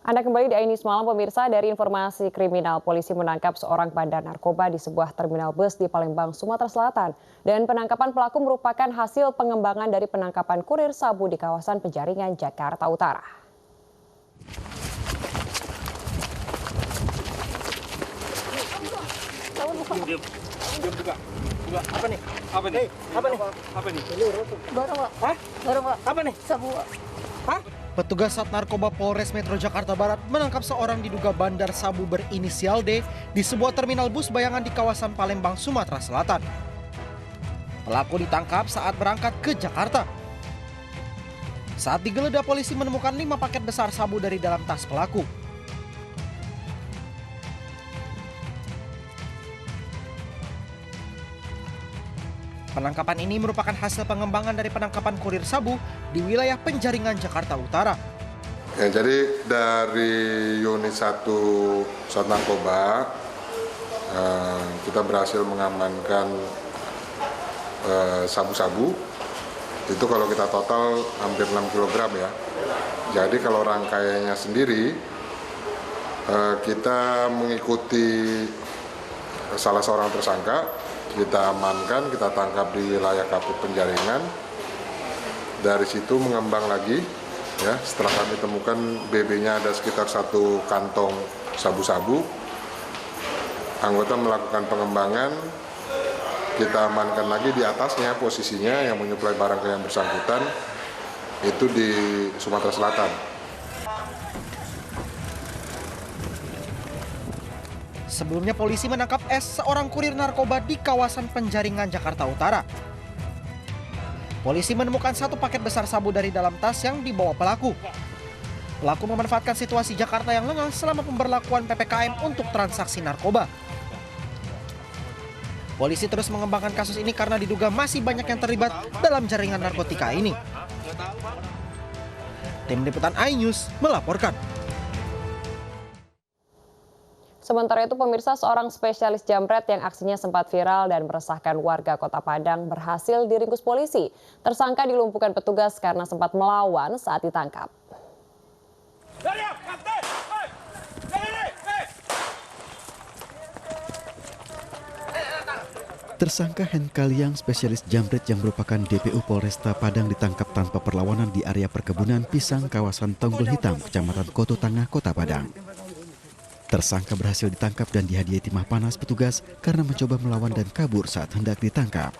Anda kembali di Ainis Malam pemirsa. Dari informasi kriminal, polisi menangkap seorang bandar narkoba di sebuah terminal bus di Palembang, Sumatera Selatan. Dan penangkapan pelaku merupakan hasil pengembangan dari penangkapan kurir sabu di kawasan Penjaringan, Jakarta Utara. Petugas Sat Narkoba Polres Metro Jakarta Barat menangkap seorang diduga bandar sabu berinisial D di sebuah terminal bus bayangan di kawasan Palembang, Sumatera Selatan. Pelaku ditangkap saat berangkat ke Jakarta. Saat digeledah, polisi menemukan 5 paket besar sabu dari dalam tas pelaku. Penangkapan ini merupakan hasil pengembangan dari penangkapan kurir sabu di wilayah Penjaringan, Jakarta Utara. Ya, jadi dari unit 1 Sat Narkoba, kita berhasil mengamankan sabu-sabu. Itu kalau kita total hampir 6 kg ya. Jadi kalau rangkaiannya sendiri, kita mengikuti salah seorang tersangka, kita amankan, kita tangkap di wilayah Kapuk Penjaringan. Dari situ mengembang lagi, ya. Setelah kami temukan BB-nya ada sekitar 1 kantong sabu-sabu. Anggota melakukan pengembangan, kita amankan lagi di atasnya posisinya yang menyuplai barang ke yang bersangkutan itu di Sumatera Selatan. Sebelumnya polisi menangkap S, seorang kurir narkoba di kawasan Penjaringan, Jakarta Utara. Polisi menemukan 1 paket besar sabu dari dalam tas yang dibawa pelaku. Pelaku memanfaatkan situasi Jakarta yang lengang selama pemberlakuan PPKM untuk transaksi narkoba. Polisi terus mengembangkan kasus ini karena diduga masih banyak yang terlibat dalam jaringan narkotika ini. Tim Liputan iNews melaporkan. Sementara itu pemirsa, seorang spesialis jambret yang aksinya sempat viral dan meresahkan warga Kota Padang berhasil diringkus polisi. Tersangka dilumpuhkan petugas karena sempat melawan saat ditangkap. Tersangka Hen Kaliang, spesialis jambret yang merupakan DPO Polresta Padang, ditangkap tanpa perlawanan di area perkebunan pisang kawasan Tonggol Hitam, Kecamatan Koto Tangah, Kota Padang. Tersangka berhasil ditangkap dan dihadiahi timah panas petugas karena mencoba melawan dan kabur saat hendak ditangkap.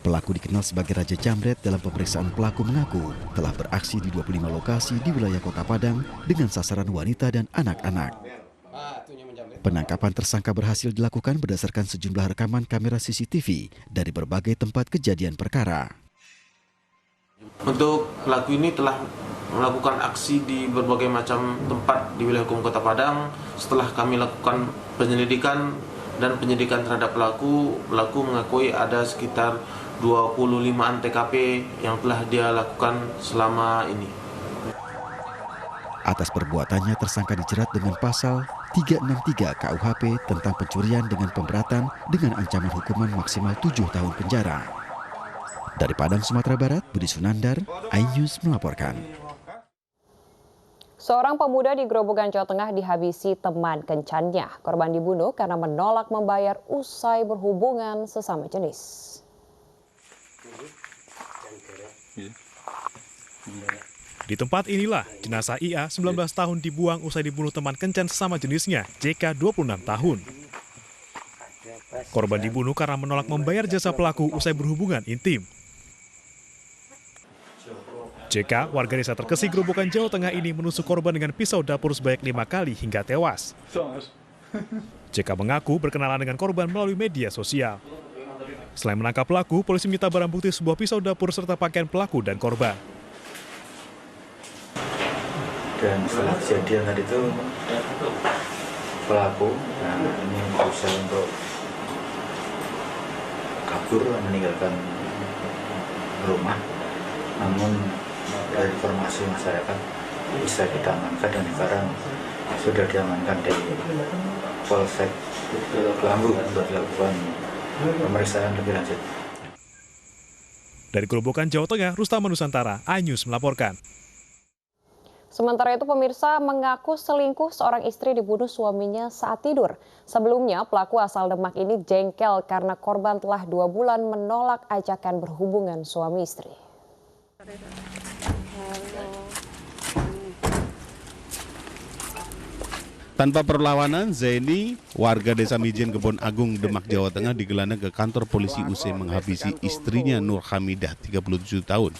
Pelaku dikenal sebagai Raja Jambret. Dalam pemeriksaan, pelaku mengaku telah beraksi di 25 lokasi di wilayah Kota Padang dengan sasaran wanita dan anak-anak. Penangkapan tersangka berhasil dilakukan berdasarkan sejumlah rekaman kamera CCTV dari berbagai tempat kejadian perkara. Untuk pelaku ini telah melakukan aksi di berbagai macam tempat di wilayah hukum Kota Padang. Setelah kami lakukan penyelidikan terhadap pelaku mengakui ada sekitar 25-an TKP yang telah dia lakukan selama ini. Atas perbuatannya, tersangka dijerat dengan pasal 363 KUHP tentang pencurian dengan pemberatan dengan ancaman hukuman maksimal 7 tahun penjara. Dari Padang, Sumatera Barat, Budi Sunandar, iNews melaporkan. Seorang pemuda di Grobogan, Jawa Tengah dihabisi teman kencannya. Korban dibunuh karena menolak membayar usai berhubungan sesama jenis. Di tempat inilah jenazah IA 19 tahun dibuang usai dibunuh teman kencan sesama jenisnya, JK 26 tahun. Korban dibunuh karena menolak membayar jasa pelaku usai berhubungan intim. JK, warga desa Terkesi, Grobogan, Jawa Tengah ini menusuk korban dengan pisau dapur sebanyak 5 kali hingga tewas. JK mengaku berkenalan dengan korban melalui media sosial. Selain menangkap pelaku, polisi menyita barang bukti sebuah pisau dapur serta pakaian pelaku dan korban. Dan setelah kejadian tadi itu, pelaku ini berusaha untuk kabur meninggalkan rumah, namun dari informasi masyarakat bisa kita amankan dan sekarang sudah diamankan di Polsek Kelambu untuk dilakukan pemeriksaan lebih lanjut. Dari Grobogan, Jawa Tengah, Rustam Nusantara, iNews melaporkan. Sementara itu pemirsa mengaku selingkuh seorang istri dibunuh suaminya saat tidur. Sebelumnya pelaku asal Demak ini jengkel karena korban telah 2 bulan menolak ajakan berhubungan suami istri. Tanpa perlawanan, Zaini, warga desa Mijen Kebon Agung, Demak, Jawa Tengah digelandang ke kantor polisi usai menghabisi istrinya Nur Hamidah, 37 tahun.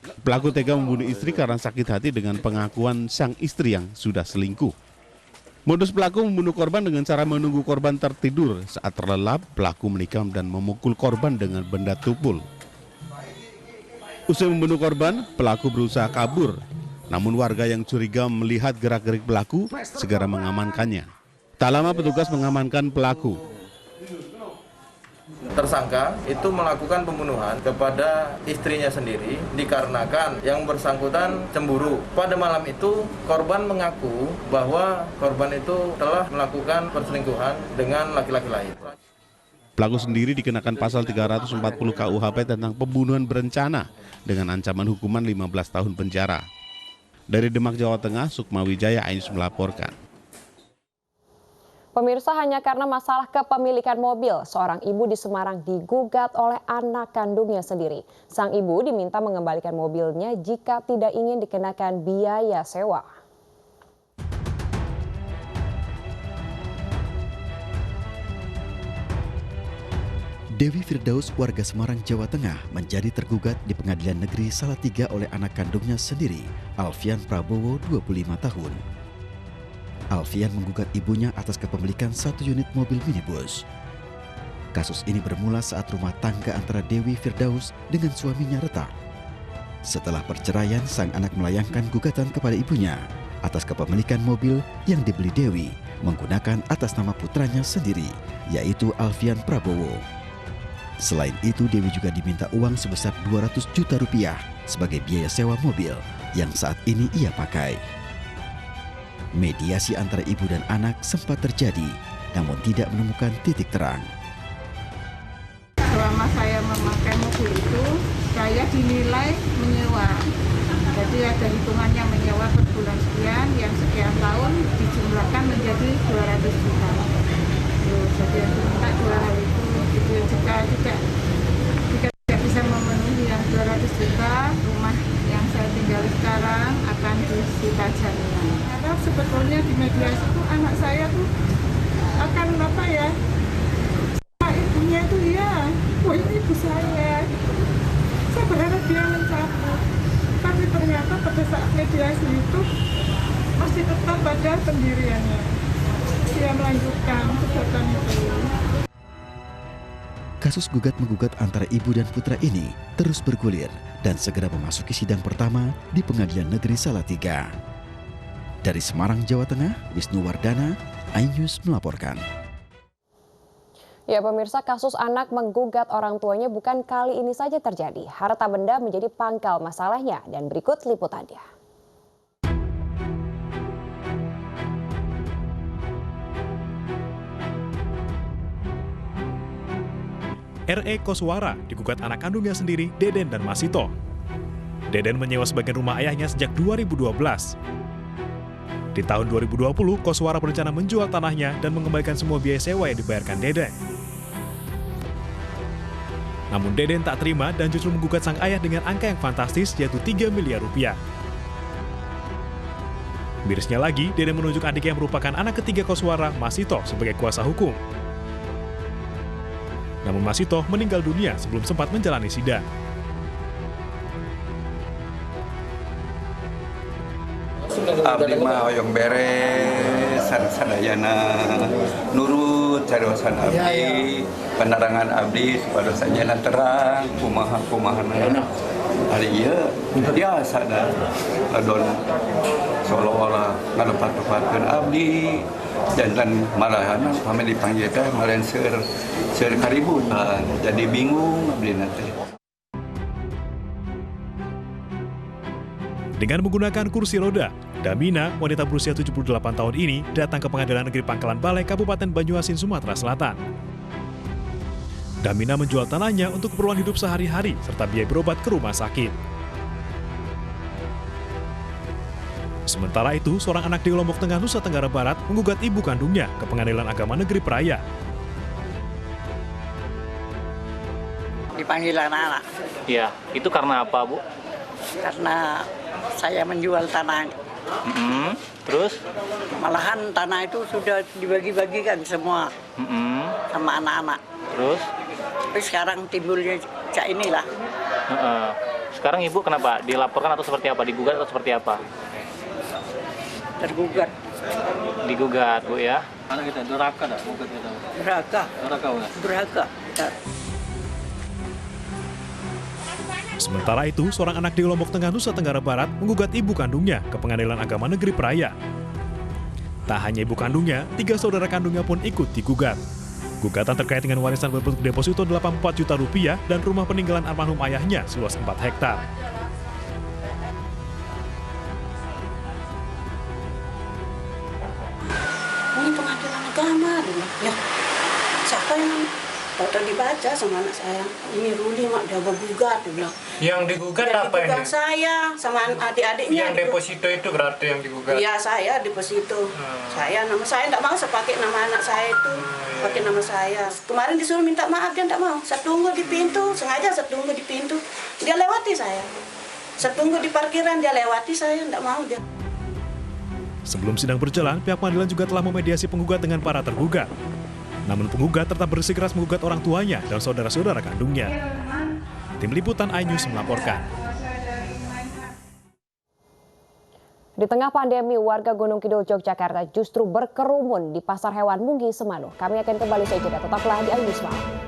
Pelaku tega membunuh istri karena sakit hati dengan pengakuan sang istri yang sudah selingkuh. Modus pelaku membunuh korban dengan cara menunggu korban tertidur. Saat terlelap, pelaku menikam dan memukul korban dengan benda tumpul. Usai membunuh korban, pelaku berusaha kabur. Namun warga yang curiga melihat gerak-gerik pelaku segera mengamankannya. Tak lama petugas mengamankan pelaku. Tersangka itu melakukan pembunuhan kepada istrinya sendiri dikarenakan yang bersangkutan cemburu. Pada malam itu korban mengaku bahwa korban itu telah melakukan perselingkuhan dengan laki-laki lain. Pelaku sendiri dikenakan pasal 340 KUHP tentang pembunuhan berencana dengan ancaman hukuman 15 tahun penjara. Dari Demak, Jawa Tengah, Sukma Wijaya Ainus melaporkan. Pemirsa, hanya karena masalah kepemilikan mobil, seorang ibu di Semarang digugat oleh anak kandungnya sendiri. Sang ibu diminta mengembalikan mobilnya jika tidak ingin dikenakan biaya sewa. Dewi Firdaus, warga Semarang, Jawa Tengah, menjadi tergugat di Pengadilan Negeri Salatiga oleh anak kandungnya sendiri, Alfian Prabowo, 25 tahun. Alfian menggugat ibunya atas kepemilikan 1 unit mobil minibus. Kasus ini bermula saat rumah tangga antara Dewi Firdaus dengan suaminya retak. Setelah perceraian, sang anak melayangkan gugatan kepada ibunya atas kepemilikan mobil yang dibeli Dewi menggunakan atas nama putranya sendiri, yaitu Alfian Prabowo. Selain itu, Dewi juga diminta uang sebesar 200 juta rupiah sebagai biaya sewa mobil yang saat ini ia pakai. Mediasi antara ibu dan anak sempat terjadi, namun tidak menemukan titik terang. Selama saya memakai mobil itu, saya dinilai menyewa. Jadi ada hitungannya menyewa per bulan sekian, yang sekian tahun dijumlahkan menjadi 200 juta. Jadi yang diminta 2 hal itu. Jadi jika tidak bisa memenuhi yang 200 juta, rumah yang saya tinggal sekarang akan disita jaminan. Karena sebetulnya di mediasi itu anak saya tuh akan apa ya? Ibunya itu ya, wah ini ibu saya. Saya berharap dia mencabut. Tapi ternyata pada saat mediasi itu masih tetap pada pendiriannya. Dia melanjutkan gugatan itu. Kasus gugat-menggugat antara ibu dan putra ini terus bergulir dan segera memasuki sidang pertama di Pengadilan Negeri Salatiga. Dari Semarang, Jawa Tengah, Wisnu Wardana, iNews melaporkan. Ya pemirsa, kasus anak menggugat orang tuanya bukan kali ini saja terjadi. Harta benda menjadi pangkal masalahnya, dan berikut liputannya. R.E. Koswara digugat anak kandungnya sendiri, Deden dan Masito. Deden menyewa sebagian rumah ayahnya sejak 2012. Di tahun 2020, Koswara berencana menjual tanahnya dan mengembalikan semua biaya sewa yang dibayarkan Deden. Namun Deden tak terima dan justru menggugat sang ayah dengan angka yang fantastis, yaitu 3 miliar rupiah. Mirisnya lagi, Deden menunjuk adiknya yang merupakan anak ketiga Koswara, Masito, sebagai kuasa hukum. Namun Masito meninggal dunia sebelum sempat menjalani sidang. Abdi mah hoyong beres, sadayana nurut cariwasan abdi, penerangan abdi supaya saja terang, kumaha-kumahana. Hari ieu biasa dah adon seolah-olah ngalepat-lepatkeun abdi. Dan malahan kami dipanggil teh malen seur kaributan, jadi bingung abdi nanti. Dengan menggunakan kursi roda, Damina, wanita berusia 78 tahun ini, datang ke Pengadilan Negeri Pangkalan Balai, Kabupaten Banyuasin, Sumatera Selatan. Damina menjual tanahnya untuk keperluan hidup sehari-hari serta biaya berobat ke rumah sakit. Sementara itu, seorang anak di Lombok Tengah, Nusa Tenggara Barat menggugat ibu kandungnya ke Pengadilan Agama Negeri Praia. Dipanggil anak-anak. Iya, itu karena apa, Bu? Karena saya menjual tanah. Terus? Malahan tanah itu sudah dibagi-bagikan semua sama anak-anak. Terus? Tapi sekarang timbulnya cak inilah. Sekarang Ibu kenapa? Dilaporkan atau seperti apa? Digugat atau seperti apa? Tergugat. Digugat, Bu ya? Anak kita durhaka dah, gugat kita. Durhaka. Durhaka. Sementara itu, seorang anak di Lombok Tengah, Nusa Tenggara Barat menggugat ibu kandungnya ke Pengadilan Agama Negeri Praia. Tak hanya ibu kandungnya, 3 saudara kandungnya pun ikut digugat. Gugatan terkait dengan warisan berbentuk deposito 84 juta rupiah dan rumah peninggalan almarhum ayahnya seluas 4 hektar. Ini Pengadilan Agama, ya siapa yang foto dibaca sama anak saya? Ini Ruli mak dia gugat, dia bilang. Yang digugat apa ini? Saya sama adik-adiknya. Yang deposito itu berarti yang digugat? Iya saya deposito. Saya nama saya tidak mau pakai nama anak saya itu, pakai nama saya. Kemarin disuruh minta maaf dia tidak mau. Saya tunggu di pintu, sengaja saya tunggu di pintu. Dia lewati saya. Saya tunggu di parkiran dia lewati saya tidak mau dia. Sebelum sidang berjalan, pihak pengadilan juga telah memediasi penggugat dengan para tergugat. Namun penggugat tetap bersikeras menggugat orang tuanya dan saudara-saudara kandungnya. Tim Liputan iNews melaporkan. Di tengah pandemi, warga Gunung Kidul, Yogyakarta justru berkerumun di Pasar Hewan Munggi, Semanu. Kami akan kembali saja, tetaplah di iNews Malam.